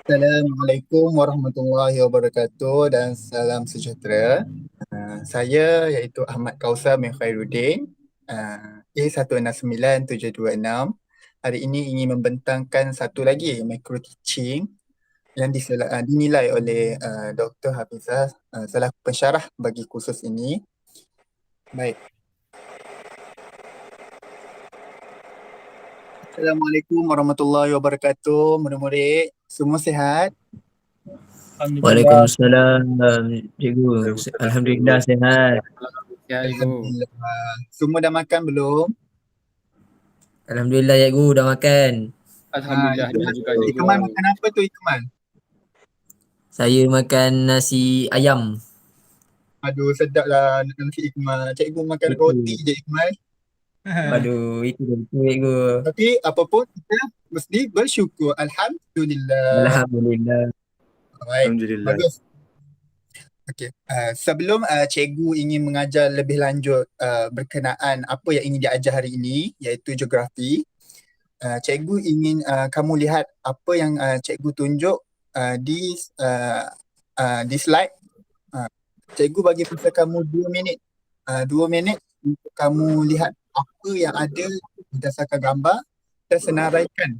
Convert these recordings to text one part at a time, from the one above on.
Assalamualaikum warahmatullahi wabarakatuh dan salam sejahtera. Saya iaitu Ahmad Kausar bin Khairuddin, A169726. Hari ini ingin membentangkan satu lagi micro teaching yang dinilai oleh Dr. Hafizah selaku pensyarah bagi kursus ini. Baik. Assalamualaikum warahmatullahi wabarakatuh. Murid-murid semua sihat? Alhamdulillah. Waalaikumsalam, cikgu. Alhamdulillah sihat. Ya, Ibu. Alhamdulillah. Semua dah makan belum? Alhamdulillah cikgu dah makan. Alhamdulillah dah Ikmal, juga, Cikgu. Ikmal makan apa tu Ikmal? Saya makan nasi ayam. Aduh sedap lah nasi Ikmal. Cikgu makan Itu. roti je Ikmal. Aduh, itu dah betul cikgu. Tapi apa pun kita mesti bersyukur. Alhamdulillah. Alhamdulillah. Baik. Alhamdulillah. Bagus. Okey. Sebelum cikgu ingin mengajar lebih lanjut berkenaan apa yang ingin diajar hari ini iaitu geografi, cikgu ingin kamu lihat apa yang cikgu tunjuk di slide. Cikgu bagi masa kamu 2 minit. 2 minit untuk kamu lihat apa yang ada berdasarkan gambar dan senaraikan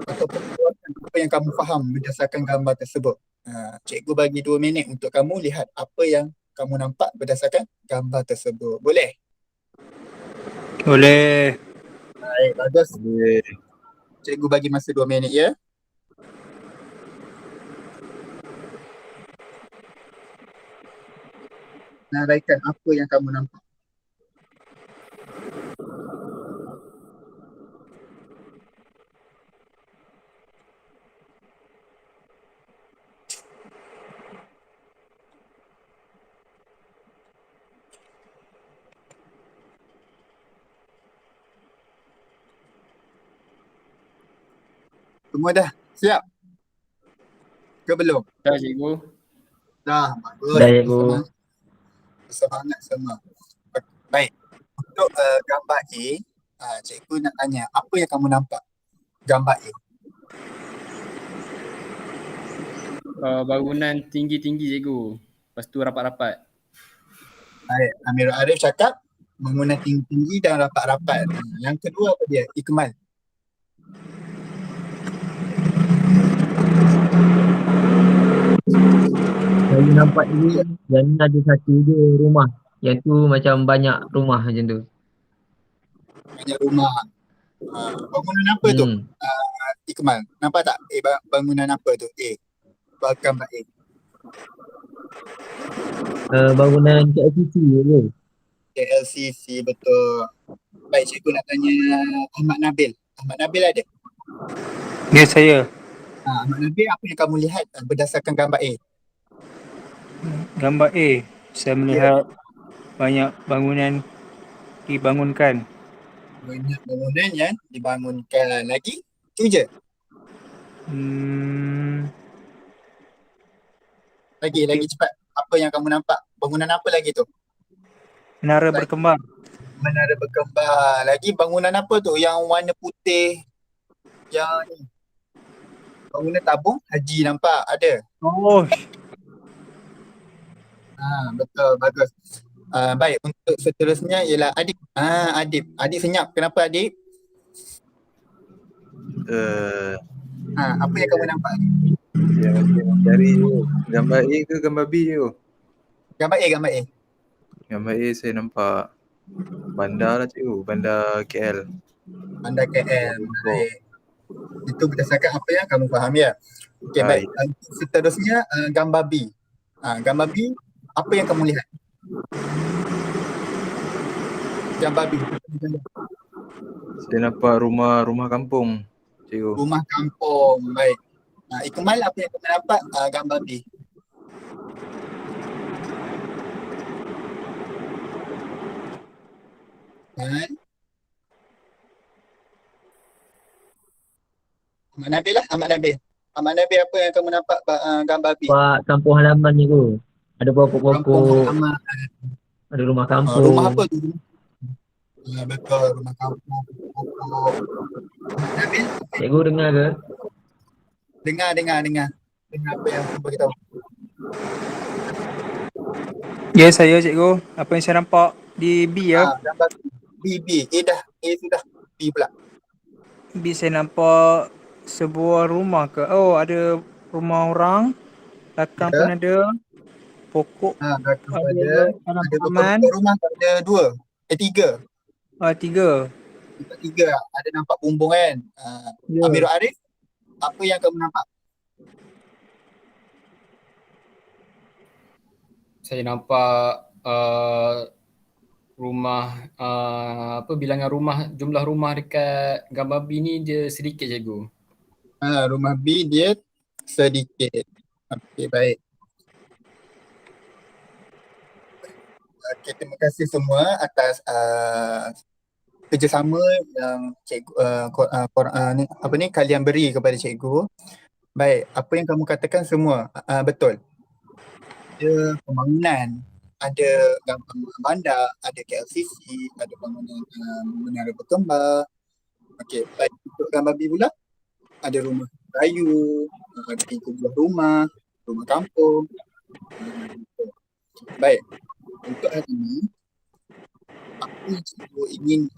ataupun keluarkan apa yang kamu faham berdasarkan gambar tersebut. Cikgu bagi 2 minit untuk kamu lihat apa yang kamu nampak berdasarkan gambar tersebut. Boleh? Boleh. Baik, bagus. Boleh. Cikgu bagi masa 2 minit ya. Senaraikan apa yang kamu nampak. Semua dah siap? Ke belum? Dah, Cikgu. Dah, bagus. Dah, cikgu. Semangat semua. Baik. Untuk gambar A, cikgu nak tanya, apa yang kamu nampak? Gambar A. Bangunan tinggi-tinggi, Cikgu. Lepas tu rapat-rapat. Baik, Amirul Arif cakap bangunan tinggi-tinggi dan rapat-rapat. Yang kedua apa dia? Ikmal. Saya nampak ni yang ni ada satu je rumah. Yang tu macam banyak rumah macam tu. Banyak rumah. Bangunan apa tu? Ikmal. Nampak tak? Bangunan apa tu? A. Gambar A. Bangunan KLCC je. KLCC, betul. Baik, cikgu nak tanya Ahmad Nabil. Ahmad Nabil ada? Ya, saya. Ahmad Nabil, apa yang kamu lihat berdasarkan gambar A? Gambar A. Saya melihat banyak bangunan dibangunkan. Banyak bangunan yang dibangunkan. Lagi? Itu je? Lagi cepat. Apa yang kamu nampak? Bangunan apa lagi tu? Menara berkembang. Menara berkembang. Lagi bangunan apa tu? Yang warna putih. Yang ni. Bangunan tabung haji nampak? Ada? Oh, Betul. Bagus. Baik. Untuk seterusnya ialah Adib. Adib. Adib senyap. Kenapa Adib? Apa yang kamu nampak? Ya, masih mencari tu. Gambar A ke gambar B tu? Gambar A. Gambar A saya nampak bandar lah cikgu, bandar KL. Bandar KL. Baik. Itu berdasarkan apa yang kamu faham ya. Okey, baik. Seterusnya gambar B. Gambar B, apa yang kamu lihat? Gambar B. Saya nampak rumah kampung cikgu. Rumah kampung. Baik. Ikmal, apa yang kamu nampak gambar B? Ahmad Nabil lah. Ahmad Nabil, apa yang kamu nampak gambar B? Pak kampung halaman ni tu. Ada Kampung pokok-pokok. halaman. Ada rumah kampung. Rumah apa tu? Betul, rumah kampung, pokok. Ahmad Nabil? Cikgu dengar ke? Dengar apa yang aku beritahu. Ya, saya cikgu. Apa yang saya nampak di B ya? Gambar B. A sudah. B pula. B saya nampak sebuah rumah ke? Oh, ada rumah orang. Belakang Ya. pun ada. Pokok Belakang ada. ada Tanaman. pokok rumah ada 2. 3. 3. Ada nampak bumbung kan. Ya. Amirul Arif, apa yang kamu nampak? Saya nampak rumah bilangan rumah, jumlah rumah dekat gambar B ni dia sedikit cikgu. Rumah B dia sedikit. Okey, baik. Okey, terima kasih semua atas kerjasama yang cikgu kalian beri kepada cikgu. Baik, apa yang kamu katakan semua betul. Ada pembangunan, ada bandar, ada KLCC, ada bangunan menara berkembar. Okey, baik, untuk gambar B pula ada rumah kayu, ada 3 buah rumah kampung. Baik, untuk hari ini apa yang cikgu ingin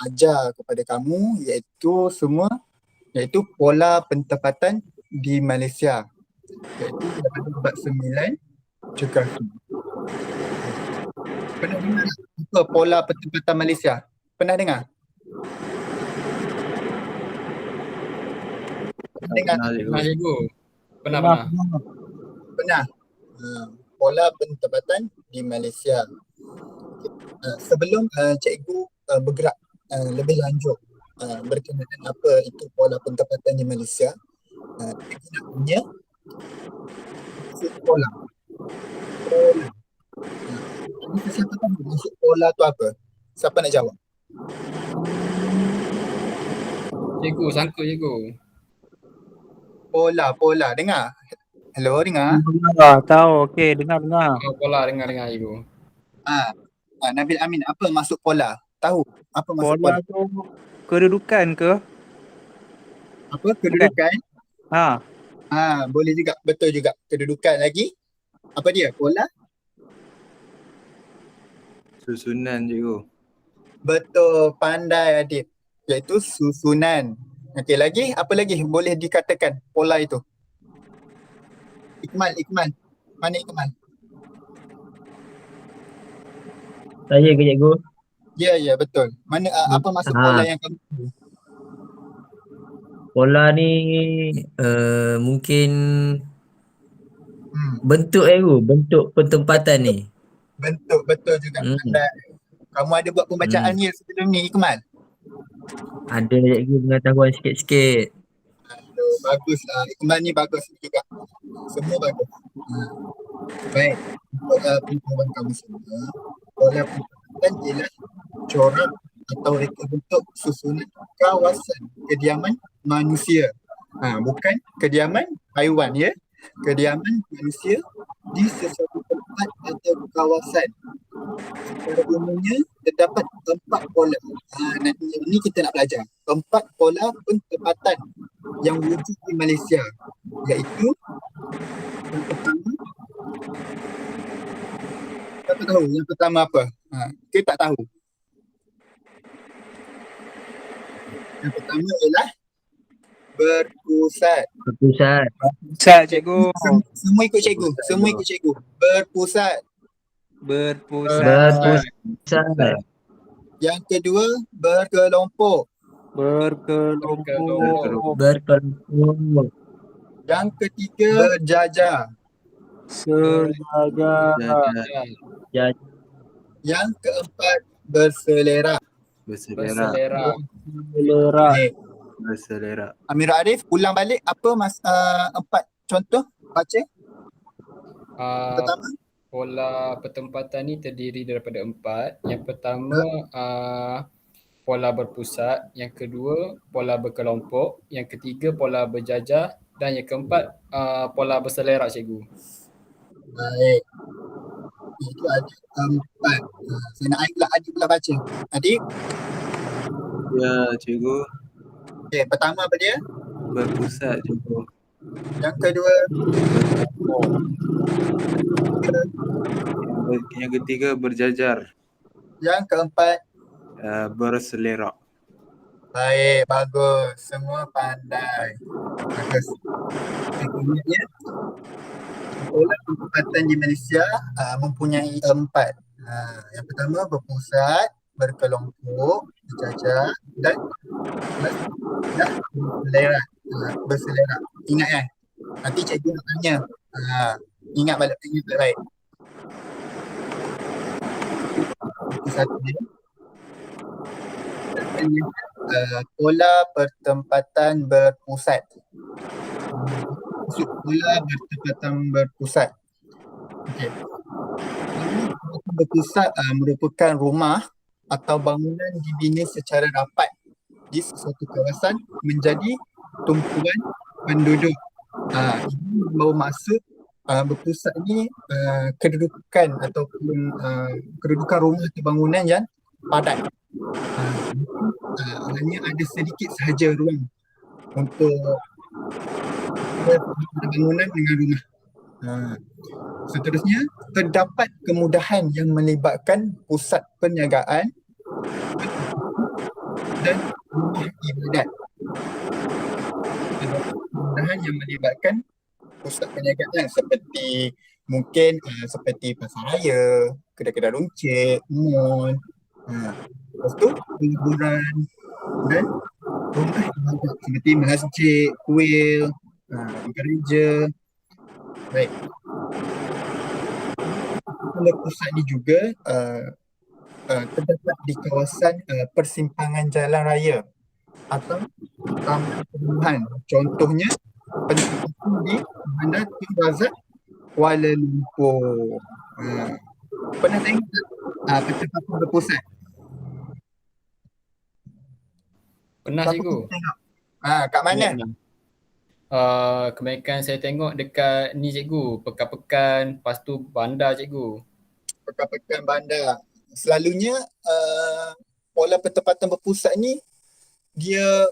ajar kepada kamu iaitu pola pentempatan di Malaysia, iaitu daripada bab 9 geografi. Pernah dengar apa pola pentempatan Malaysia? Pernah dengar? Pernah cikgu. Pernah cikgu? Pernah. Pernah. Pola pentempatan di Malaysia. Sebelum cikgu bergerak lebih lanjut berkenaan apa itu pola pentempatan di Malaysia, cikgu nak tanya maksud pola. Siapa tahu maksud pola tu apa? Siapa nak jawab? Cikgu, sangka cikgu. Pola. Dengar? Hello, dengar? Tahu. Okey, dengar. Oh, pola dengar cikgu. Nabil Amin, apa maksud pola? Tahu apa maksud pola? Pola tu kedudukan ke? Apa kedudukan? Ha. Boleh juga, betul juga. Kedudukan lagi. Apa dia? Pola? Susunan cikgu. Betul, pandai Adib. Iaitu susunan. Okey, lagi apa lagi boleh dikatakan pola itu? Ikmal. Mana Ikmal? Saya ke cikgu? Ya, betul. Mana apa maksud pola yang kamu tahu? Pola ni mungkin bentuk cikgu, bentuk pentempatan ni. Bentuk, betul juga. Pandai. Kamu ada buat pembacaan ni sebelum ni, Ikmal? Ada cikgu pengetahuan sikit-sikit. Bagus. Ikmal ni bagus juga. Semua bagus. Baik. Untuk pengetahuan kamu semua, pola pentempatan ialah corak atau reka bentuk susunan kawasan kediaman manusia. Bukan kediaman haiwan ya. Kediaman manusia di sesuatu tempat atau kawasan. Secara umumnya terdapat 4 pola. Nanti ini kita nak belajar. 4 pola pentempatan yang wujud di Malaysia, iaitu yang pertama, siapa tahu yang pertama apa? Kita tak tahu. Yang pertama ialah berpusat. Pusat cikgu. Semua ikut cikgu. Berpusat. Yang kedua, berkelompok. Yang ketiga, berjajar. Yang keempat, berselera. Amirul Arif, ulang balik apa 4 contoh baca. Pertama, Pola pertempatan ni terdiri daripada 4. Yang pertama pola berpusat, yang kedua pola berkelompok, yang ketiga pola berjajar dan yang keempat pola berselerak cikgu. baik. Itu ada 4. Saya nak Adik pula baca. Adik, Ya cikgu. okey, pertama apa dia? Berpusat cikgu. Yang kedua, Yang ketiga berjajar. yang keempat. Berselerak. Baik, bagus. Semua pandai. Bagus. Selanjutnya, pola penempatan di Malaysia mempunyai 4. Yang pertama berpusat, berkelompok, berjajar dan berselerak. Berselerak. Ingat kan? Nanti cikgu nak tanya. Ingat balik baik. Itu satu dia. Pola pertempatan berpusat. Pola bertempatan berpusat. Okey. Berpusat merupakan rumah atau bangunan dibina secara rapat di sesuatu kawasan menjadi tumpuan penduduk. Ini bermaksud berpusat ni kedudukan ataupun kedudukan rumah atau bangunan yang padat. Hanya ada sedikit sahaja ruang untuk bangunan dengan rumah. Seterusnya, terdapat kemudahan yang melibatkan pusat perniagaan dan rumah ibadat. Kemudahan yang melibatkan pusat perniagaan seperti mungkin seperti pasar raya, kedai-kedai runcit, mall. Lepas tu hiburan dan rumah ibadat seperti masjid, kuil, gereja. Baik. Pusat ni juga terdapat di kawasan persimpangan jalan raya atau taman perumahan. Contohnya penempatan di Bandar Tun Razak, Kuala Lumpur. Pernah tengok tak penempatan berpusat? Pernah Siapa cikgu? pernah tengok? Kat mana? Kebanyakan saya tengok dekat ni cikgu, pekan-pekan, lepas tu bandar cikgu. Pekan-pekan bandar. Selalunya pola penempatan berpusat ni dia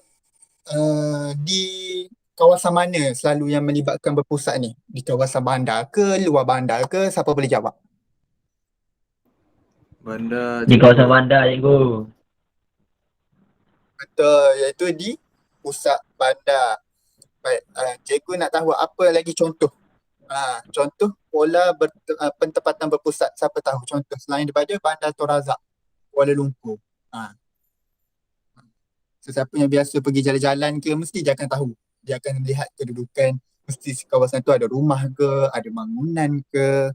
di kawasan mana selalu yang melibatkan berpusat ni? Di kawasan bandar ke, luar bandar ke? Siapa boleh jawab? Bandar. Di kawasan bandar cikgu. Betul, iaitu di pusat bandar. Baik, cikgu nak tahu apa lagi contoh? Contoh pola penempatan berpusat, siapa tahu contoh selain daripada Bandar Tun Razak, Kuala Lumpur. Sesiapa yang biasa pergi jalan-jalan ke mesti dia akan tahu. Dia akan melihat kedudukan, mesti kawasan tu ada rumah ke, ada bangunan ke.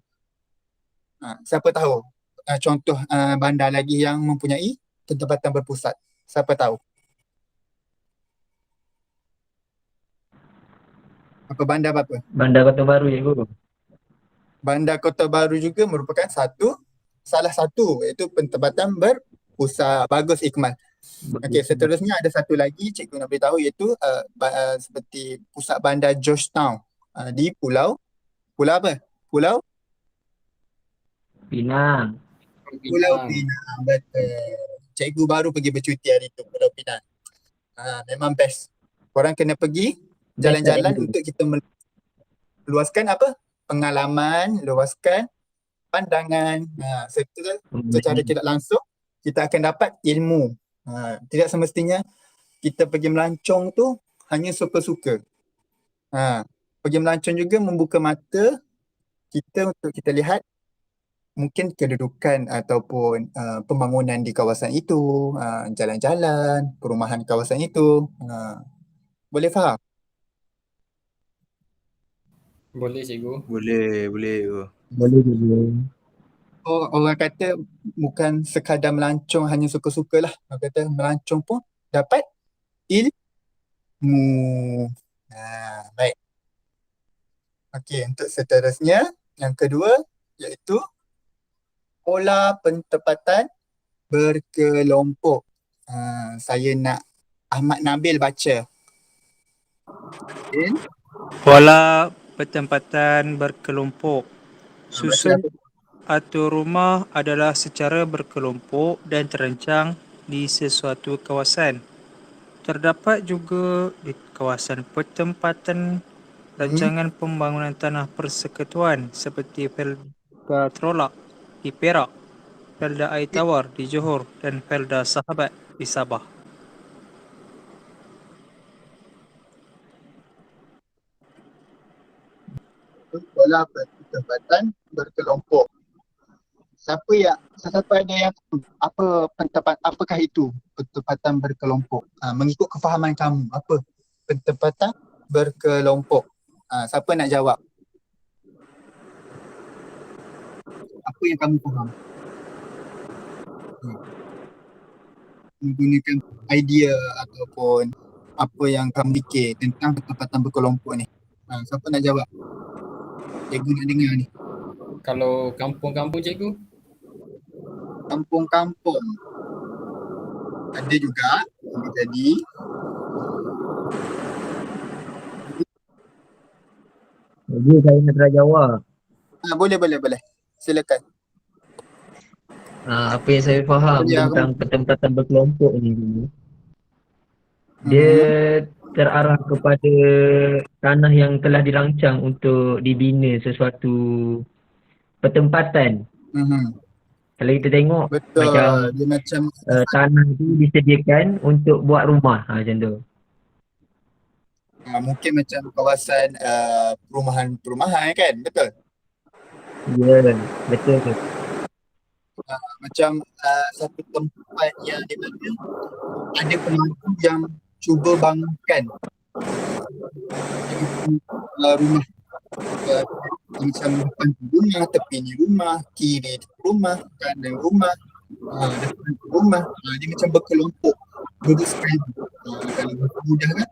Siapa tahu contoh bandar lagi yang mempunyai penempatan berpusat? Siapa tahu? Apa bandar apa? Bandar Kota Baru cikgu. Bandar Kota Baru juga merupakan salah satu iaitu penempatan berpusat. Bagus Ikmal. Okey, seterusnya ada satu lagi cikgu nak beritahu iaitu seperti pusat bandar Georgetown di Pulau apa? Pulau Pinang. Pinang. Betul. Cikgu baru pergi bercuti hari tu, Pulau Pinang. Memang best. Korang kena pergi jalan-jalan untuk kita meluaskan apa? Pengalaman, luaskan pandangan. Secara tidak langsung kita akan dapat ilmu. Tidak semestinya kita pergi melancong tu hanya suka-suka. Pergi melancong juga membuka mata kita untuk kita lihat mungkin kedudukan ataupun pembangunan di kawasan itu, jalan-jalan, perumahan kawasan itu. Boleh faham? Boleh cikgu. Boleh. Boleh cikgu. Orang kata bukan sekadar melancong hanya suka-suka lah. Orang kata melancong pun dapat ilmu. Baik. Okey, untuk seterusnya yang kedua iaitu pola penempatan berkelompok. Saya nak Ahmad Nabil baca. Pola penempatan berkelompok. Susun atau rumah adalah secara berkelompok dan terancang di sesuatu kawasan. Terdapat juga di kawasan pertempatan Rancangan pembangunan tanah persekutuan seperti Felda Trolak di Perak, Felda Air Tawar di Johor dan Felda Sahabat di Sabah. Pola pertempatan berkelompok. Siapa ada yang apakah itu pertempatan berkelompok? Mengikut kefahaman kamu, apa pertempatan berkelompok? Siapa nak jawab? Apa yang kamu faham? Menggunakan idea ataupun apa yang kamu fikir tentang pertempatan berkelompok ni. Siapa nak jawab? Cikgu nak dengar ni. Kalau kampung-kampung cikgu? Kampung-kampung ada juga boleh jadi. Jadi saya nak try jawab. Boleh. Silakan. Apa yang saya faham Ya, tentang pertempatan berkelompok ni, dia terarah kepada tanah yang telah dirancang untuk dibina sesuatu pertempatan. Kalau kita tengok Betul. macam Dia macam tanah tu disediakan untuk buat rumah, macam tu. mungkin macam kawasan perumahan kan, betul? Ya, betul tu. Macam satu tempat yang di mana ada pemangku yang cuba bangunkan rumah, macam depan tu rumah, tepi ni rumah, kiri rumah, kanan rumah, depan tu rumah. Dia macam berkelompok, duduk sekali. Kalau mudah kan,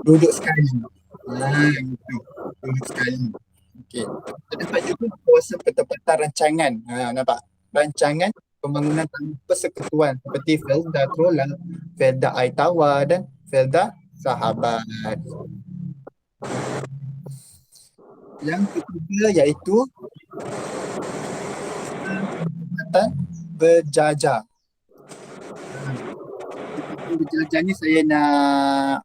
duduk sekali. Gitu, duduk sekali. Okey. Terdapat juga kawasan pertempatan rancangan. Nampak? Rancangan pembangunan tanah persekutuan seperti Felda Trolak, Felda Air Tawar dan Felda Sahabat. Yang ketiga iaitu pertempatan berjajar. Berjajar ni saya nak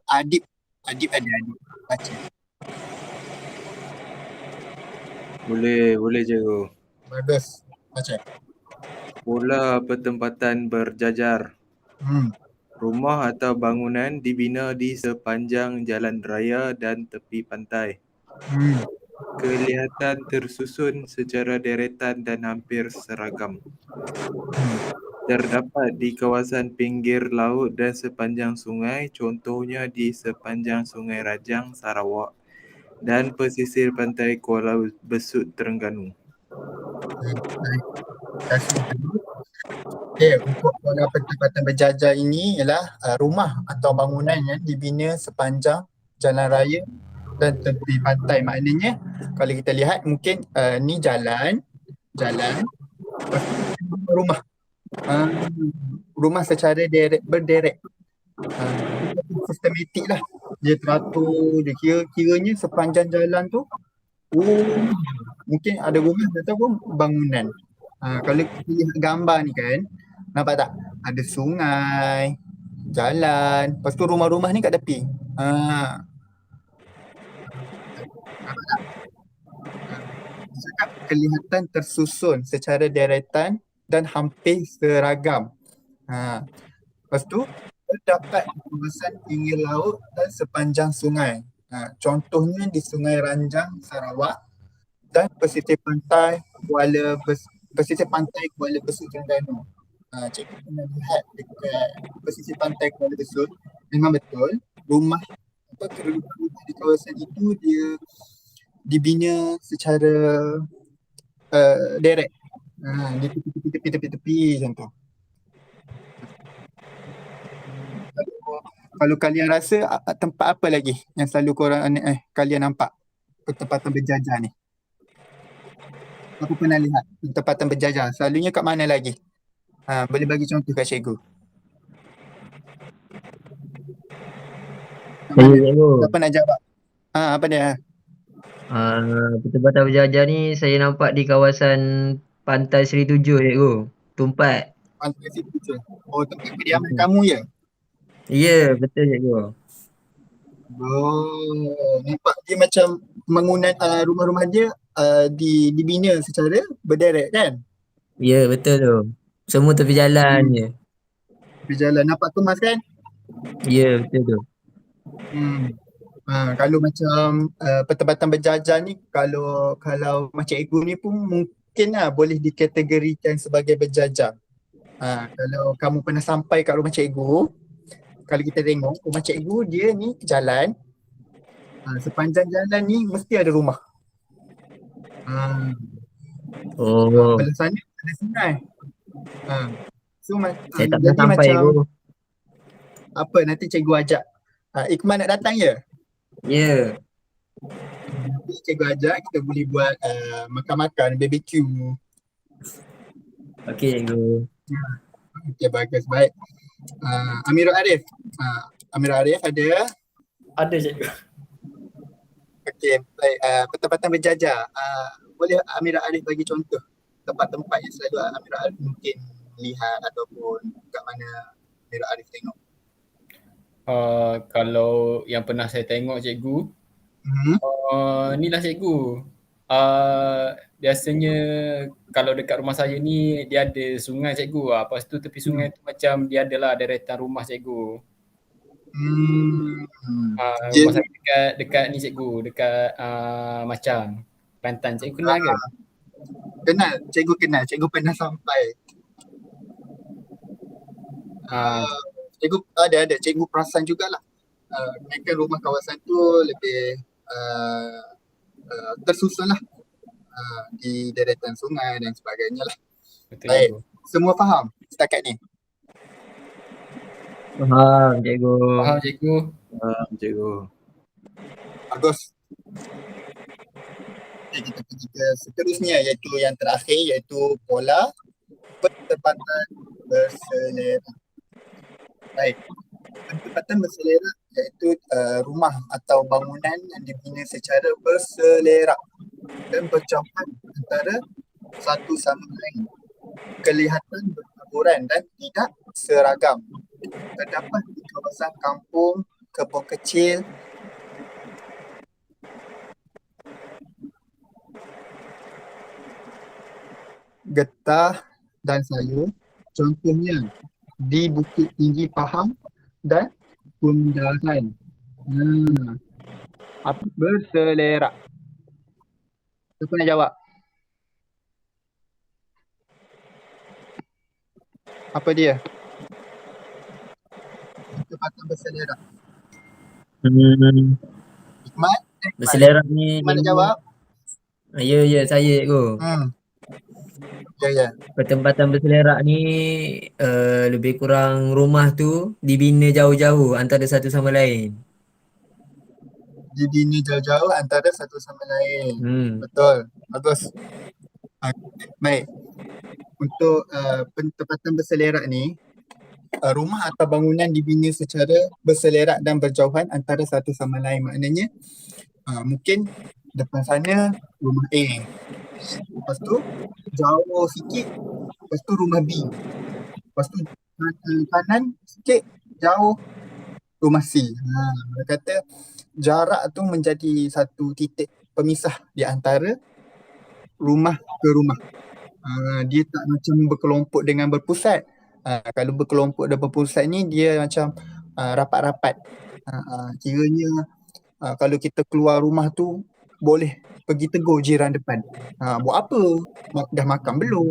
Adib baca. Boleh cikgu. Bagus. Baca. Pola pertempatan berjajar. Rumah atau bangunan dibina di sepanjang jalan raya dan tepi pantai. Kelihatan tersusun secara deretan dan hampir seragam. Terdapat di kawasan pinggir laut dan sepanjang sungai, contohnya di sepanjang Sungai Rajang, Sarawak dan pesisir pantai Kuala Besut, Terengganu. Untuk pola pertempatan berjajar ini ialah rumah atau bangunan yang dibina sepanjang jalan raya dan tepi pantai. Maknanya kalau kita lihat mungkin ni jalan, rumah. Rumah secara berderet. Sistematik lah. Dia teratur, dia kiranya sepanjang jalan tu mungkin ada rumah ataupun bangunan. Kalau kita lihat gambar ni kan, nampak tak? Ada sungai, jalan, lepas tu rumah-rumah ni kat tepi. Nampak tak? Cakap kelihatan tersusun secara deretan dan hampir seragam. Lepas tu terdapat di kawasan pinggir laut dan sepanjang sungai. Contohnya di Sungai Ranjang, Sarawak dan pesisir pantai Kuala Besut, Terengganu. Cikgu pernah lihat dekat pesisir pantai Kuala Besut, memang betul rumah di kawasan itu dia dibina secara direct. Di tepi-tepi macam tu. Kalau kalian rasa tempat apa lagi yang selalu kalian nampak pertempatan berjajar ni? Aku pernah lihat pertempatan berjajar. Selalunya kat mana lagi? Boleh bagi contoh kat cikgu. Siapa nak jawab? Apa dia? Pertempatan berjajar ni saya nampak di kawasan Pantai Seri Tujuh, cikgu. Tumpat. Pantai Seri Tujuh. Oh, tempat kediaman kamu ya? Ya, betul cikgu. Oh, nampak dia macam bangunan rumah-rumah dia dibina secara berderet kan? Ya, betul tu. Semua tepi jalan Hmm, je. Tepi jalan nampak kemas kan? Ya, betul tu. Hmm. Kalau macam pertempatan berjajar ni, kalau macam cikgu ni pun mungkin lah boleh dikategorikan sebagai berjajar. Kalau kamu pernah sampai kat rumah cikgu, kalau kita tengok rumah cikgu dia ni jalan, sepanjang jalan ni mesti ada rumah. Oh, Belah sana ada sungai. So saya tak pernah jadi sampai macam tu. apa nanti cikgu ajak. Ikmal nak datang ya? Ya, Nanti cikgu ajak kita boleh buat makan-makan, BBQ. okey cikgu. Okay, bagus, baik. Amirul Arif. Amirul Arif ada. Ada cikgu. Okey, baik. Pertempatan berjajar. Boleh Amirul Arif bagi contoh tempat-tempat yang selalu Amirul Arif mungkin lihat ataupun kat mana Amirul Arif tengok. Kalau yang pernah saya tengok cikgu, ni lah cikgu. Biasanya kalau dekat rumah saya ni dia ada sungai cikgu. Lepas tu tepi sungai tu macam dia adalah deretan rumah cikgu. Rumah saya dekat ni cikgu, dekat Macang, Kelantan. Cikgu kenal ke? Kenal, cikgu pernah sampai. Cikgu ada, cikgu perasan jugalah. Mereka rumah kawasan tu lebih tersusun lah di deretan sungai dan sebagainya lah. Betul Baik, cikgu. semua faham setakat ni? Faham cikgu. Faham cikgu? Cikgu. Bagus. Okay, kita pergi ke seterusnya iaitu yang terakhir iaitu pola pertempatan berselera. Baik, pertempatan berselera iaitu rumah atau bangunan yang dibina secara berselera dan berjauhan antara satu sama lain. Kelihatan bertaburan dan tidak seragam. Terdapat di kawasan kampung, kebun kecil, getah dan sayur. Contohnya di Bukit Tinggi Pahang dan Kundaran. Apa berselera? Siapa nak jawab? Apa dia? Pertempatan berselera. Hikmat? Berselera ni Hikmat nak jawab? Ya, saya cikgu. Ya. Pertempatan berselera ni lebih kurang rumah tu dibina jauh-jauh antara satu sama lain. Dibina jauh-jauh antara satu sama lain. Betul. Bagus. Baik. Untuk pertempatan berselerak ni, rumah atau bangunan dibina secara berselerak dan berjauhan antara satu sama lain. Maknanya mungkin depan sana rumah A. Lepas tu jauh sikit, lepas tu rumah B. Lepas tu kanan sikit jauh rumah C. Dia kata jarak tu menjadi satu titik pemisah di antara rumah ke rumah. Dia tak macam berkelompok dengan berpusat. Kalau berkelompok dan berpusat ni dia macam rapat-rapat. Kiranya kalau kita keluar rumah tu boleh pergi tegur jiran depan. Buat apa? Dah makan belum?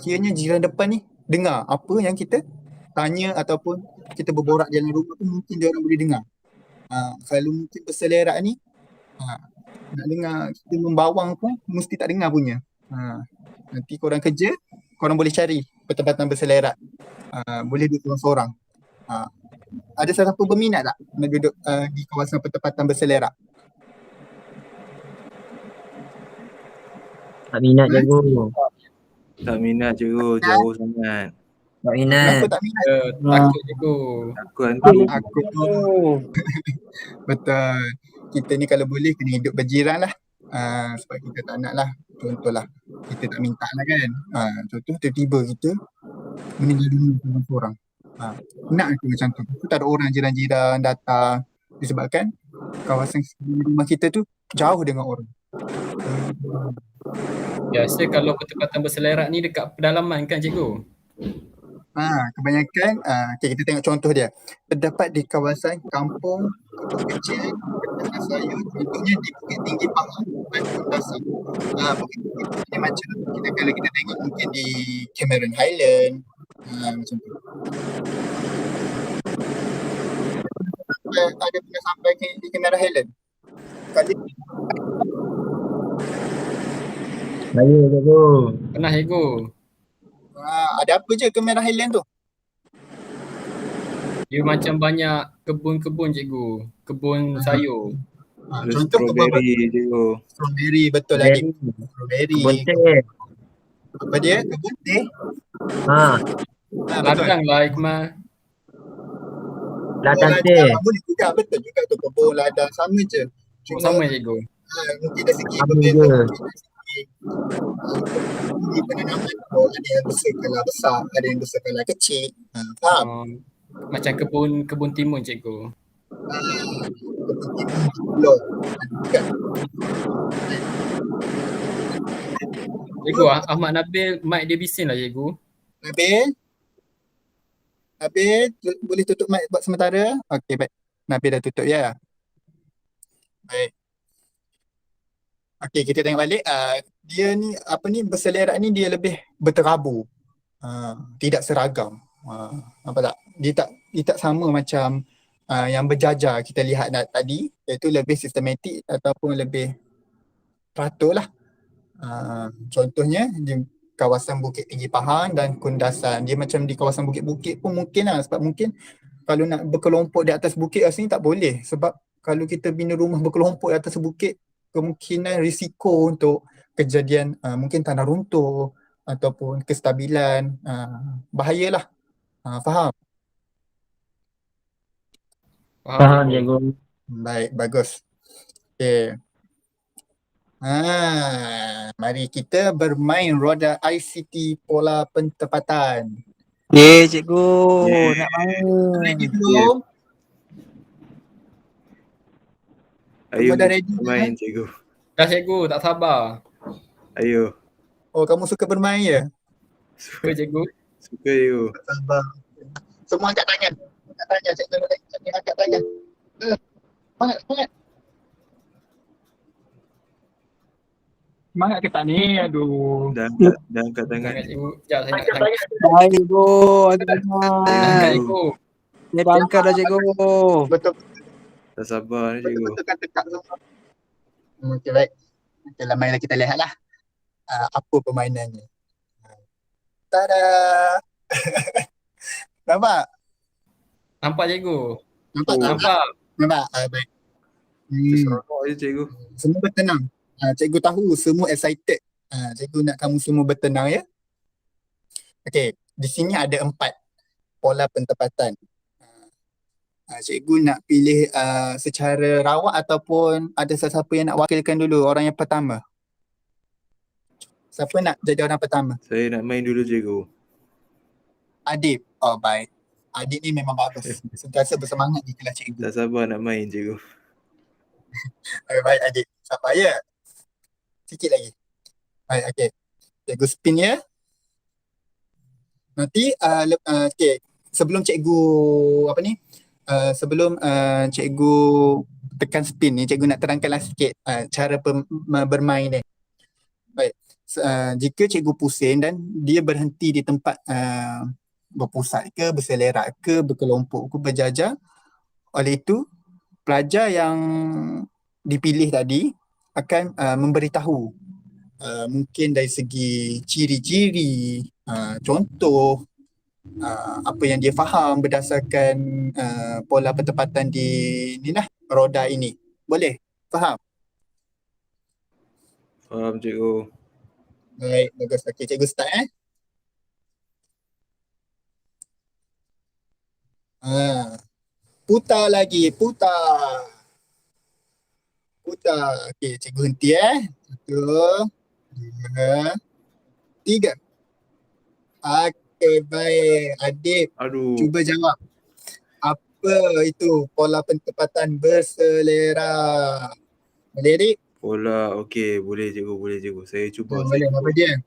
Kiranya jiran depan ni dengar apa yang kita tanya ataupun kita berborak dalam rumah tu mungkin dia orang boleh dengar. Kalau mungkin berselerak ni nak dengar kita membawang pun mesti tak dengar punya. Nanti korang kerja, korang boleh cari pertempatan berselerak. Boleh duduk seorang-seorang. Ada sesiapa berminat tak nak duduk di kawasan pertempatan berselerak? Tak minat cikgu. Tak minat cikgu, jauh sangat. Tak minat. Kenapa tak minat? Takut cikgu. Takut hantu. Aku betul. Kita ni kalau boleh kena hidup berjiran lah. Sebab kita tak nak lah. Contohlah kita tak minta lah kan. Contoh tiba-tiba kita meninggal dunia seorang-seorang. Nak aku macam tu. Tak ada orang jiran-jiran datang disebabkan kawasan sekeliling rumah kita tu jauh dengan orang. Biasa kalau pertempatan berselerak ni dekat pedalaman kan cikgu? Kebanyakan okay, kita tengok contoh dia. Terdapat di kawasan kampung kecil berdasar saya, contohnya di Bukit Tinggi Pahang dan Kundasang. Bukit Tinggi Pahang ni macam kalau kita tengok mungkin di Cameron Highland, macam tu. Ada pernah sampai di Cameron Highland? Kali Saya cikgu. Pernah cikgu? ada apa je Cameron Highland tu? Dia macam banyak kebun-kebun cikgu. Kebun sayur. Ada Contoh strawberry cikgu. strawberry, betul lagi. Strawberry. Kebun teh. Apa dia? Kebun teh. Betul. Ladang lah Iqmal. Ladang teh. Boleh juga, betul juga tu, kebun ladang sama je. Sama cikgu. Mungkin dari segi Sama berbeza, je. mungkin dari segi di penanaman, ada yang berskala besar, ada yang berskala kecil. Faham? Macam kebun timun cikgu. Kebun timun di pulau. Kan? Cikgu, Ahmad Nabil mic dia bising lah cikgu. Nabil, boleh tutup mic buat sementara? Okey, baik. Nabil dah tutup ya. Baik. Okey, kita tengok balik. Dia ni, berselerak ni dia lebih berterabur. Tidak seragam. Nampak tak? Dia tak sama macam yang berjajar kita lihat tadi, iaitu lebih sistematik ataupun lebih teratur lah. Contohnya di kawasan Bukit Tinggi Pahang dan Kundasan. Dia macam di kawasan bukit-bukit pun mungkin lah, sebab mungkin kalau nak berkelompok di atas bukit rasanya tak boleh, sebab kalau kita bina rumah berkelompok di atas bukit, kemungkinan risiko untuk kejadian mungkin tanah runtuh ataupun kestabilan bahayalah. Faham? Faham cikgu. Baik, bagus. Okay. Mari kita bermain roda ICT pola pentepatan. Cikgu. Nak main. Ready belum? Ayo Dah ready main cikgu. Dah cikgu, tak sabar. Ayo. Oh, kamu suka bermain ya? Suka cikgu. Suka cikgu. Sabar. Semua angkat tangan. Angkat tangan, cikgu angkat tangan. Semangat. Semangat ke tak ni? Aduh. Dah angkat tangan. Sangat cikgu. Sekejap saya nak Angkat angkat. tangan. Baik cikgu. Angkat tangan. Angkat cikgu. Dia dah angkat dah cikgu. Betul. Tak sabar ni cikgu. Betul kan tekak semua. Okey, baik. Okay, mainlah kita lihatlah apa permainannya. Tada! Nampak? Nampak cikgu? Nampak tak? Nampak. Baik. Seronok je cikgu. Semua bertenang. Cikgu tahu semua excited. Cikgu nak kamu semua bertenang ya. Okey, di sini ada 4 pola pentempatan. Cikgu nak pilih secara rawak ataupun ada sesiapa yang nak wakilkan dulu, orang yang pertama. Siapa nak jadi orang pertama? Saya nak main dulu cikgu. Adib. Oh, baik. Adib ni memang bagus. Sentiasa bersemangat di kelas cikgu. Tak sabar nak main cikgu. Baik, Adib. Sabar ya. Sikit lagi. Baik, okey. Cikgu spin ya. Nanti, okey. Sebelum cikgu, sebelum cikgu tekan spin ni, cikgu nak terangkanlah sikit cara bermain ni. Baik. Jika cikgu pusing dan dia berhenti di tempat berpusat ke, berselerak ke, berkelompok ke, berjajar, oleh itu pelajar yang dipilih tadi akan memberitahu mungkin dari segi ciri-ciri, contoh apa yang dia faham berdasarkan pola pentempatan di roda ini. Boleh? Faham? Faham cikgu. Baik, bagus. Okey, cikgu start putar lagi, putar. Okey, cikgu henti 1, 2, 3. Okey, baik. Adib, Aduh. cuba jawab. Apa itu pola penempatan berselera? Boleh Dik? Pola, okey, boleh cikgu. Saya cuba. Boleh, apa dia?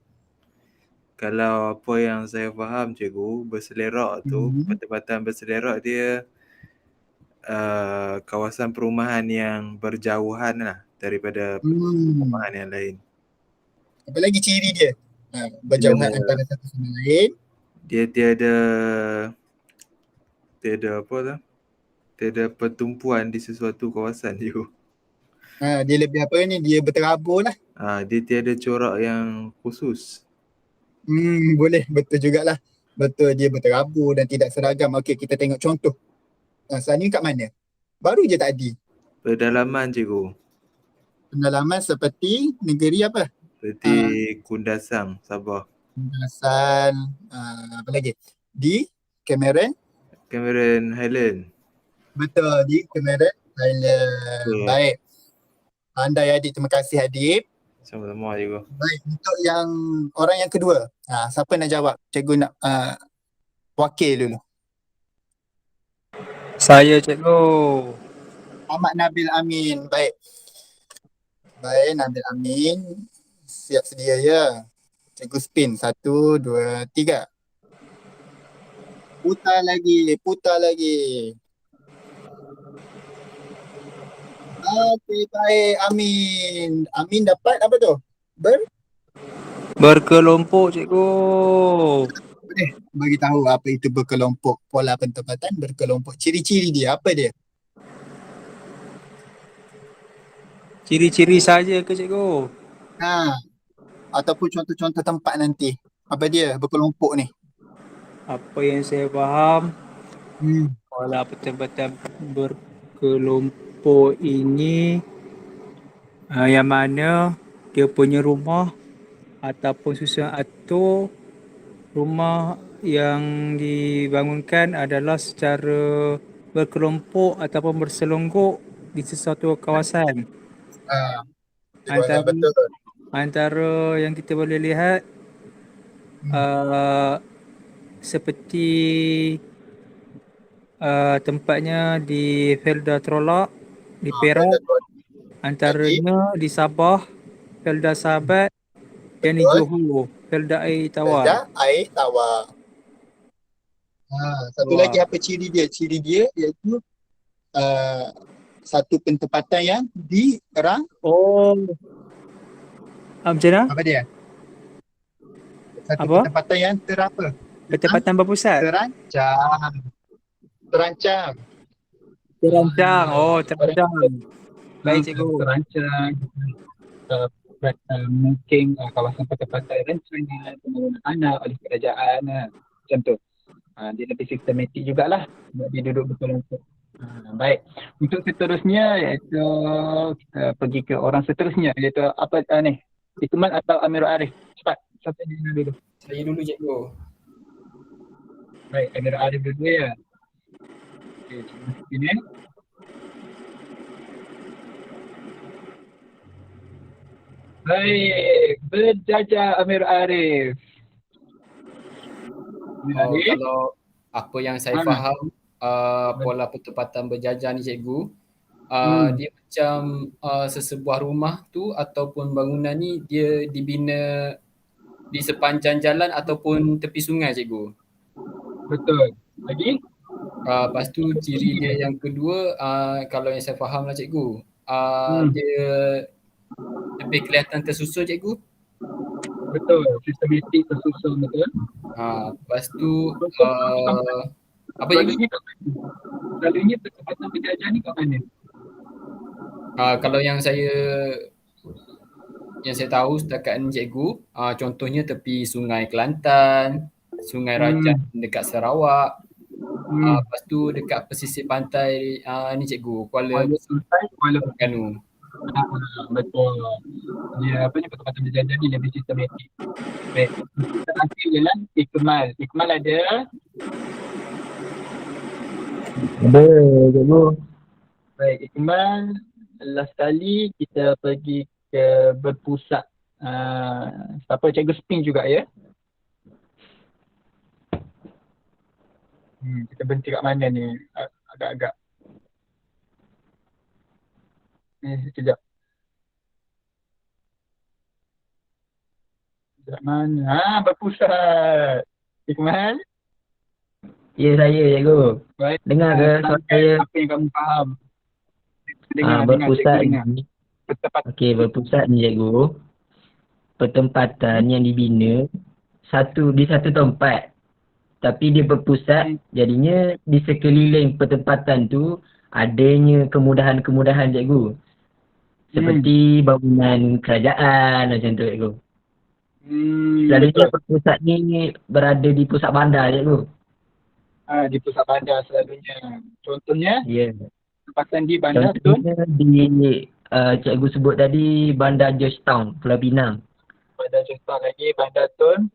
Kalau apa yang saya faham cikgu, berselerak tu, penempatan berselerak dia kawasan perumahan yang berjauhan lah daripada Hmm. perumahan yang lain. Apa lagi ciri dia? Berjauhan antara satu sama lain. Dia tiada apa tu? Tiada pertumpuan di sesuatu kawasan cikgu. Dia lebih apa ni? Dia berterabur lah. Dia tiada corak yang khusus. Boleh, betul jugalah. Betul, dia berterabur dan tidak seragam. Okey, kita tengok contoh. Selanjutnya kat mana? Baru je tadi. Pedalaman cikgu. Pengalaman seperti negeri apa? Seperti Kundasang, Sabah. Asal apa lagi? Di Cameron. Cameron Highland. Betul, di Cameron Highland. Okay. Baik. Pandai adik, terima kasih adik. Sama-sama cikgu. Baik, untuk yang orang yang kedua. Siapa nak jawab? Cikgu nak wakil dulu. Saya cikgu. Ahmad Nabil Amin. Baik. Baik, Nabil Amin. Siap sedia ya. Cikgu spin. 1, 2, 3. Putar lagi. Okey, baik. Amin dapat apa tu? Berkelompok cikgu. Boleh bagi tahu apa itu berkelompok, pola penempatan berkelompok. Ciri-ciri dia apa dia? Ciri-ciri saja ke cikgu? Ataupun contoh-contoh tempat nanti. Apa dia berkelompok ni? Apa yang saya faham, pola penempatan berkelompok ini yang mana dia punya rumah ataupun susunan atur rumah yang dibangunkan adalah secara berkelompok ataupun berselonggok di sesuatu kawasan. Antara yang kita boleh lihat seperti tempatnya di Felda Trolak di Perak, antaranya di Sabah Felda Sahabat dan di Johor Felda Air Tawar. Satu lagi apa ciri dia? Ciri dia iaitu satu penempatan yang Macam mana? apa dia? Satu Apa? penempatan yang Penempatan berpusat. Terancang. Terancang. Baik cikgu. Terancang. Mungkin kawasan penempatan rancangan pembangunan anak oleh kerajaan macam tu. Dia lebih sistematik jugalah sebab dia duduk berkelompok. Baik. Untuk seterusnya iaitu kita pergi ke orang seterusnya iaitu apa ni? Ikmal atau Amirul Arif? Cepat. Siapa yang dulu? Saya dulu cikgu. Baik, Amirul Arif dulu ya. Okey, ini. Baik, berjajah Amirul Arif. Kalau apa yang saya faham pola penempatan berjajah ni cikgu, dia macam sesebuah rumah tu ataupun bangunan ni dia dibina di sepanjang jalan ataupun tepi sungai cikgu. Betul. Lagi? Lepas tu ciri dia yang kedua, kalau yang saya faham lah cikgu, dia lebih kelihatan tersusun cikgu. Betul, sistematik tersusun betul. Lepas tu apa cikgu? Selalunya penempatan berjajah ni kat mana? Kalau yang saya tahu setakat ni cikgu, contohnya tepi Sungai Kelantan, Sungai Rajah dekat Sarawak. Lepas tu dekat pesisir pantai ni cikgu, Kuala Terengganu. Betul. Dia penempatan berjajah ni lebih sistematik. Baik. Kita akhir jalan Ikmal. Ikmal ada? Ada, cikgu. Baik, Ikmal. Last kali kita pergi ke berpusat. Siapa cikgu spin juga ya? Kita berhenti kat mana ni? agak-agak. Sekejap. Sekejap mana? Berpusat. Ikmal? Ya, saya cikgu. Baik. Dengar ke suara Terangkan saya? apa yang kamu faham. Dengar, Berpusat cikgu dengar. ni. Bertepat. Okey, berpusat ni cikgu. Pertempatan yang dibina di satu tempat. Tapi dia berpusat, jadinya di sekeliling pertempatan tu adanya kemudahan-kemudahan cikgu. Seperti bangunan kerajaan macam tu cikgu. Selalunya Betul. berpusat ni berada di pusat bandar cikgu. Di pusat bandar selalunya. Contohnya, Ya. tempatan di bandar tu. Contohnya di cikgu sebut tadi Bandar Georgetown, Pulau Pinang. Bandar Jepang lagi, bandar Tun.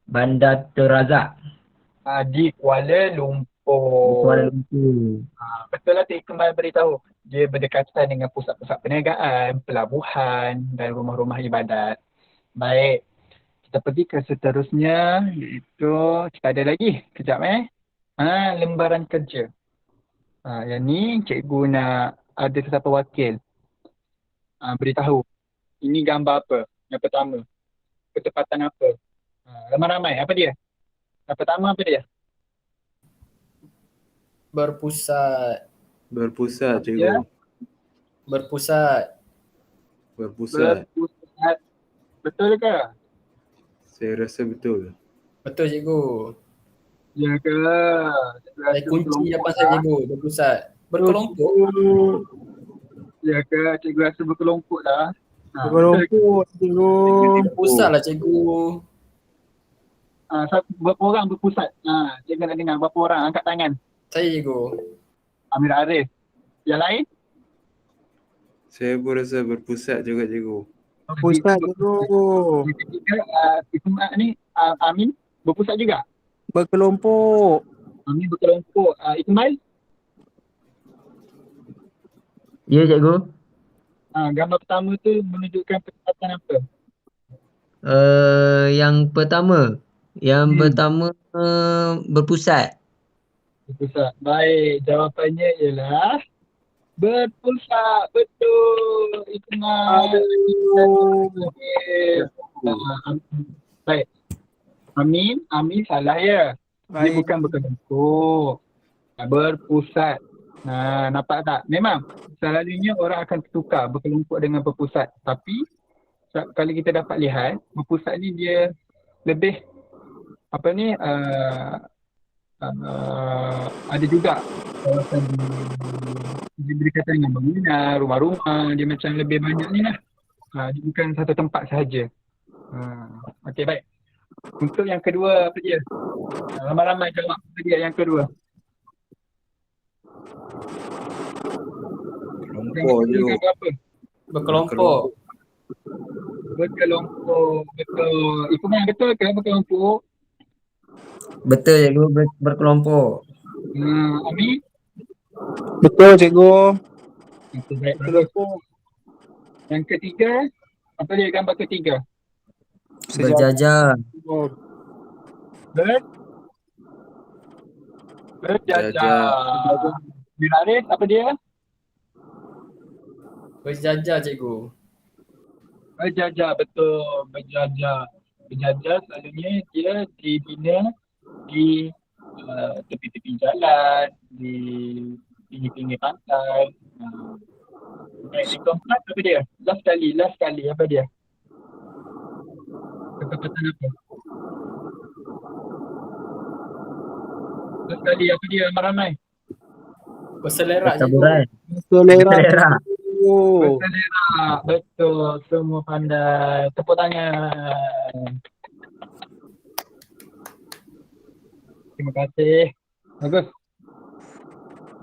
Bandar Terazak, Di Kuala Lumpur. Kuala Lumpur. Betul lah Cik Kemal beritahu. Dia berdekatan dengan pusat-pusat perniagaan, pelabuhan dan rumah-rumah ibadat. Baik. Kita pergi ke seterusnya, iaitu kita ada lagi. Kejap lembaran kerja. Yang ni cikgu nak ada sesiapa wakil. Beritahu. Ini gambar apa? Yang pertama. Ketepatan apa? Ramai-ramai. Apa dia? Yang pertama apa dia? Berpusat. Berpusat cikgu. Ya. Berpusat. Berpusat. Berpusat. Betul ke? Saya rasa betul. Betul cikgu. Ya ke? Saya kunci jawapan saya cikgu. Berpusat. Berkelompok. Ya ke? Cikgu rasa berkelompok dah. Berkelompok cikgu. Berpusat lah cikgu. Berapa orang berpusat? Cikgu nak dengar berapa orang angkat tangan. Saya cikgu. Amir Arif. Yang lain? Saya pun rasa berpusat juga cikgu. Berpusat cikgu. Yang ketiga, Amin berpusat juga? Berkelompok. Amin berkelompok. Ikmal? Ya cikgu. Gambar pertama tu menunjukkan pertempatan apa? Yang pertama berpusat. Berpusat. Baik, jawapannya ialah berpusat. Betul. Ikmal. Baik. Amin salah ya. Dia Baik. bukan berkelompok. Berpusat. Nampak tak? Memang selalunya orang akan tertukar berkelompok dengan berpusat. Tapi kalau kita dapat lihat, berpusat ni dia lebih ada juga kawasan dia berdekatan dengan bangunan, rumah-rumah, dia macam lebih banyak ni lah. Dia bukan satu tempat sahaja. Okey, baik. Untuk yang kedua apa dia? Ramai-ramai jawab apa dia yang kedua. Kelompok cikgu. Apa? Berkelompok. Berkelompok. Betul. Itu memang betul ke berkelompok? Betul cikgu, berkelompok. Amin? Betul cikgu. Itu baik. Berkelompok. Yang ketiga, apa dia gambar ketiga? Berjajar. Berjajar. Biraris, apa dia? Berjajar cikgu. Berjajar, betul. Berjajar. Berjajar selalunya dia dibina di tepi-tepi jalan, di pinggir-pinggir pantai. Baik, yang keempat apa dia? Last kali apa dia? Ketepatan apa? Last kali apa dia ramai-ramai? Berselerak cikgu. Bertaburan. Selera. Selera. Berselera. Betul. Semua pandai. Tepuk tangan. Terima kasih. Bagus.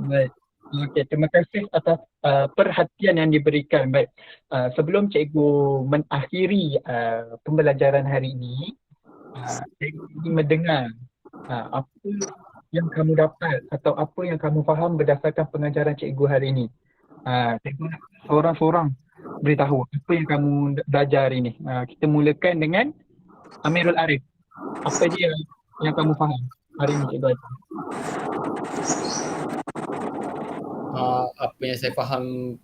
Baik. Okey, terima kasih atas perhatian yang diberikan. Baik. Sebelum cikgu mengakhiri pembelajaran hari ini, cikgu ingin mendengar apa yang kamu dapat atau apa yang kamu faham berdasarkan pengajaran cikgu hari ini. Cikgu nak seorang-seorang beritahu apa yang kamu belajar hari ini. Kita mulakan dengan Amirul Arif. Apa dia yang kamu faham hari ini cikgu ajar? Apa yang saya faham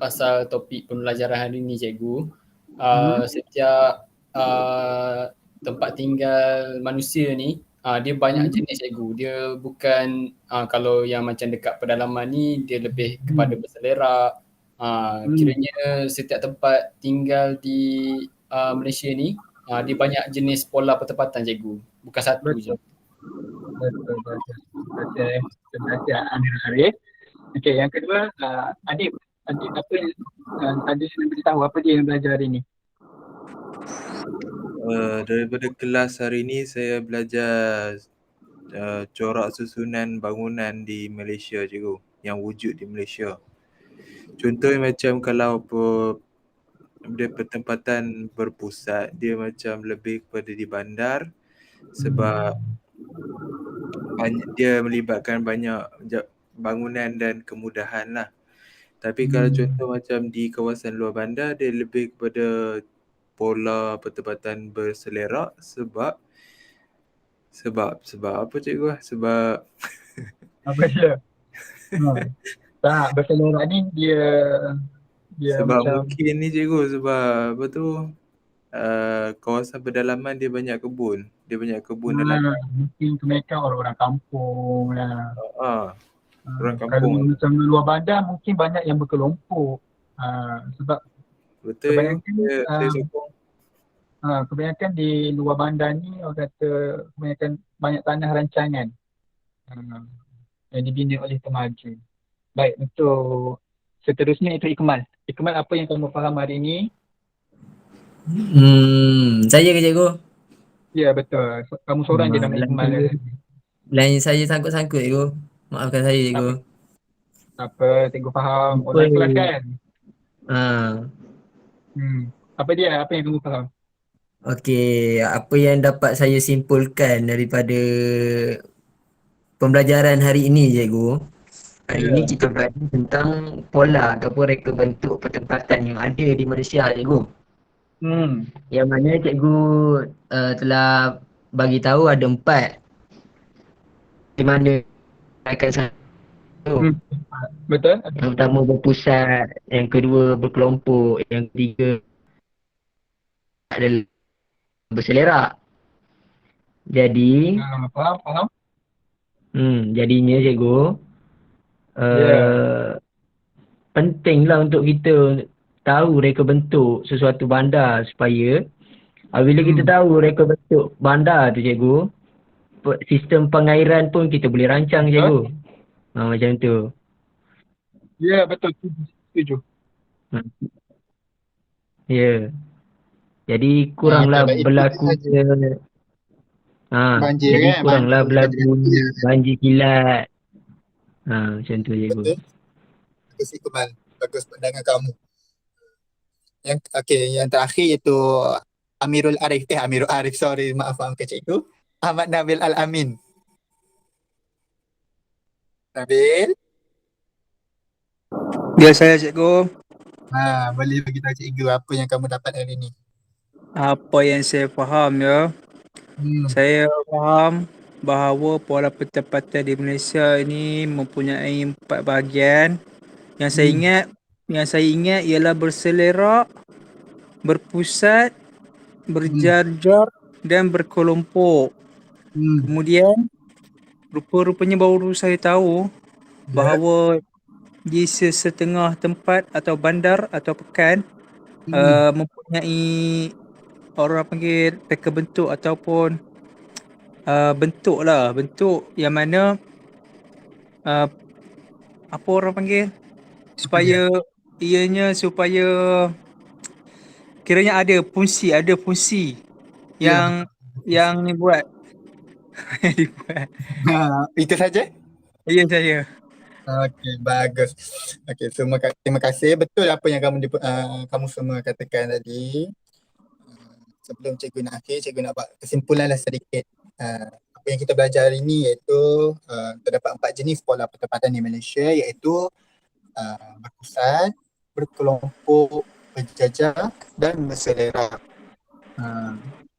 pasal topik pembelajaran hari ni cikgu, setiap tempat tinggal manusia ni dia banyak jenis cikgu. Dia bukan kalau yang macam dekat pedalaman ni dia lebih kepada berselerak. Kiranya setiap tempat tinggal di Malaysia ni dia banyak jenis pola pertempatan cikgu. Bukan satu je. Betul. Okey, terima kasih Amir Arif. Okey, yang kedua, Adib apa yang Adib nak beritahu apa dia yang belajar hari ni? Daripada kelas hari ni saya belajar corak susunan bangunan di Malaysia cikgu, yang wujud di Malaysia. Contohnya macam kalau dia pertempatan berpusat, dia macam lebih kepada di bandar sebab dia melibatkan banyak bangunan dan kemudahan lah. Tapi kalau contoh macam di kawasan luar bandar, dia lebih kepada pola pertempatan berselerak sebab apa cikgu? Sebab Apa dia? Tak, berselerak ni dia sebab macam mungkin ni cikgu, sebab apa tu, kawasan pedalaman dia banyak kebun. Dia banyak kebun dan ladang. mungkin kebanyakan orang-orang kampung lah. Orang Kalau kampung. macam di luar bandar mungkin banyak yang berkelompok. Sebab Betul, kebanyakan saya sokong. kebanyakan di luar bandar ni orang kata kebanyakan banyak tanah rancangan yang dibina oleh pemaja. Baik, untuk seterusnya itu Ikmal. Ikmal, apa yang kamu faham hari ini? Saya ke cikgu? Ya, betul. Kamu seorang je nama Ikmal. Lain saya sangkut-sangkut cikgu. Maafkan saya cikgu. Apa, cikgu faham. Apa? Orang kelas kan? Apa dia? Apa yang kamu faham? Okey, apa yang dapat saya simpulkan daripada pembelajaran hari ini cikgu. Hari ini kita belajar tentang pola ataupun reka bentuk pertempatan yang ada di Malaysia cikgu. Yang mana cikgu telah bagi tahu ada 4. Di mana akan satu. Betul. Yang pertama berpusat, yang kedua berkelompok, yang ketiga adalah berselerak. Jadi Faham. Jadinya cikgu pentinglah untuk kita tahu reka bentuk sesuatu bandar supaya bila kita tahu reka bentuk bandar tu cikgu, sistem pengairan pun kita boleh rancang cikgu. Macam tu. Ya, betul. Setuju. Ya. Jadi kuranglah berlaku banjir jadi kan? kuranglah berlaku banjir kilat. Macam tu cikgu. Betul. Bagus Iqbal. Bagus pandangan kamu. Yang terakhir iaitu Amirul Arif, sorry, maaf cikgu. Ahmad Nabil Al-Amin. Nabil? Ya, saya cikgu. Boleh bagi tahu cikgu apa yang kamu dapat hari ni? Apa yang saya faham ya. Saya faham bahawa pola pertempatan di Malaysia ini mempunyai 4 bahagian. Yang saya ingat ialah berselerak, berpusat, berjajar dan berkelompok. Kemudian rupa-rupanya baru saya tahu bahawa di sesetengah tempat atau bandar atau pekan mempunyai orang panggil reka bentuk ataupun bentuk yang mana apa orang panggil supaya kiranya ada fungsi yang ni buat. Itu saja? Ya, saya. Okey, bagus. Okey, terima kasih. Betul apa yang kamu semua katakan tadi. Sebelum cikgu nak akhir, cikgu nak buat kesimpulan lah sedikit. Apa yang kita belajar hari ini iaitu terdapat 4 jenis pola pertempatan di Malaysia, iaitu berpusat, berkelompok, berjajar dan berselerak.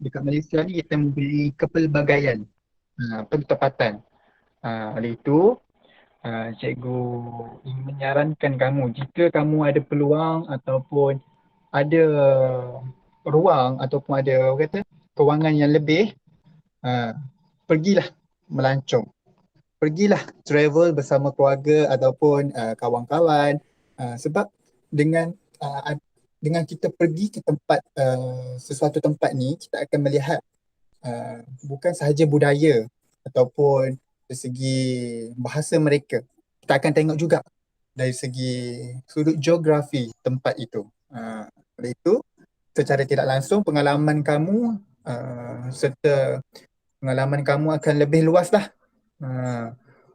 Dekat Malaysia ni kita mempunyai kepelbagaian pertempatan. Oleh itu Cikgu ingin menyarankan kamu, jika kamu ada peluang ataupun ada ruang ataupun ada orang kata kewangan yang lebih, pergilah melancong. Pergilah travel bersama keluarga ataupun kawan-kawan, sebab dengan kita pergi ke tempat sesuatu tempat ni, kita akan melihat bukan sahaja budaya ataupun dari segi bahasa mereka. Kita akan tengok juga dari segi sudut geografi tempat itu. Oleh itu, secara tidak langsung pengalaman kamu serta pengalaman kamu akan lebih luas lah.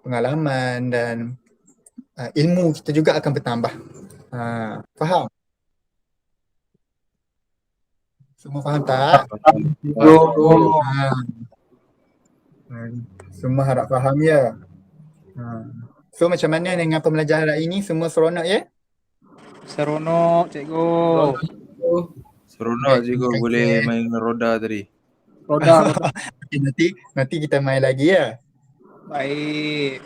Pengalaman dan ilmu kita juga akan bertambah. Faham? Semua faham tak? Semua harap faham ya. So macam mana dengan pembelajaran hari ini? Semua seronok ya? Seronok cikgu. Seronok cikgu, boleh main roda tadi. Roda. Okay, nanti kita main lagi ya. Baik.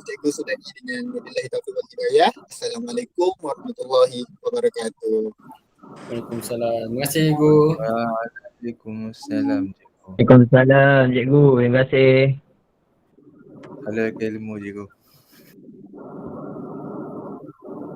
Cikgu sudah dengan wabillahi taufiq wal hidayah. Assalamualaikum warahmatullahi wabarakatuh. Waalaikumsalam. Terima kasih cikgu. Waalaikumsalam cikgu. Waalaikumsalam cikgu. Terima kasih. Halal ilmu cikgu.